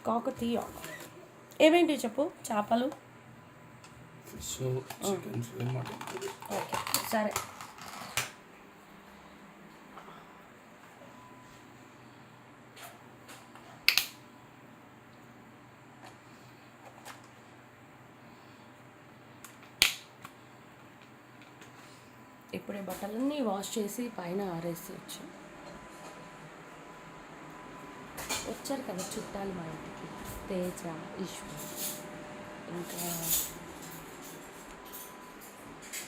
కాకతీయ ఏమేంటి చెప్పు. చేపలు, fish, chicken fry, mutton. Okay సరే. ఇప్పుడే బట్టలన్నీ వాష్ చేసి పైన ఆరేసి వచ్చారు కదా చుట్టాలు మా ఇంటికి. తేజ, ఈశ్వర్, ఇంకా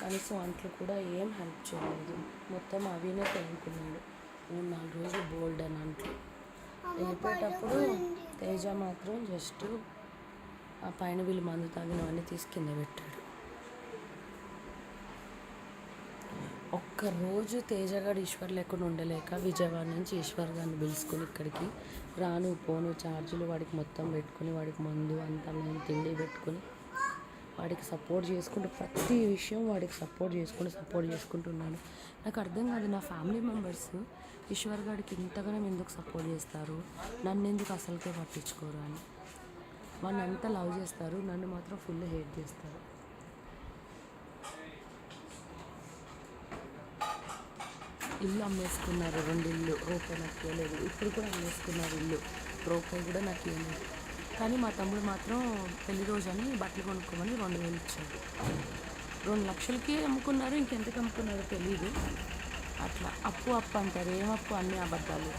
కనీసం అంట్లు కూడా ఏం హెల్ప్ చేయలేదు. మొత్తం అవినే తోముకున్నాడు. 3-4 రోజులు బోల్డ్ అని అంట్లు. వెళ్ళిపోయేటప్పుడు తేజ మాత్రం జస్ట్ ఆ పైన వీళ్ళు మందు తాగినవన్నీ తీసి కింద పెట్టాడు. ఒక్కరోజు తేజగాడు ఈశ్వర్ లేకుండా ఉండలేక విజయవాడ నుంచి ఈశ్వర్ గారిని పిలుచుకొని ఇక్కడికి రాను పోను ఛార్జీలు వాడికి మొత్తం పెట్టుకుని, వాడికి మందు అంతా మేము తిండి పెట్టుకుని, వాడికి సపోర్ట్ చేసుకుంటూ ప్రతి విషయం వాడికి సపోర్ట్ చేసుకుంటున్నాను. నాకు అర్థం కాదు, నా ఫ్యామిలీ మెంబర్స్ ఈశ్వర్ గారికి ఇంతగానో ఎందుకు సపోర్ట్ చేస్తారు, నన్ను ఎందుకు అసలుకే పట్టించుకోరు అని. వాడిని అంతా లవ్ చేస్తారు, నన్ను మాత్రం ఫుల్ హేట్ చేస్తారు. ఇల్లు అమ్మేసుకున్నారు, 2 ఇల్లు, రూపాయి నాకు ఇవ్వలేదు. ఇప్పుడు కూడా అమ్మేసుకున్నారు ఇల్లు, రూపాయి కూడా నాకు ఇవ్వలేదు. కానీ మా తమ్ముడు మాత్రం పెళ్లి రోజు అని బట్టలు కొనుక్కోమని 2,000 ఇచ్చాడు. 2 లక్షలకి అమ్ముకున్నారు, ఇంకెంతకు అమ్ముకున్నారో తెలీదు. అట్లా అప్పు అంటారు, ఏమప్పు, అన్ని అబద్ధాలు.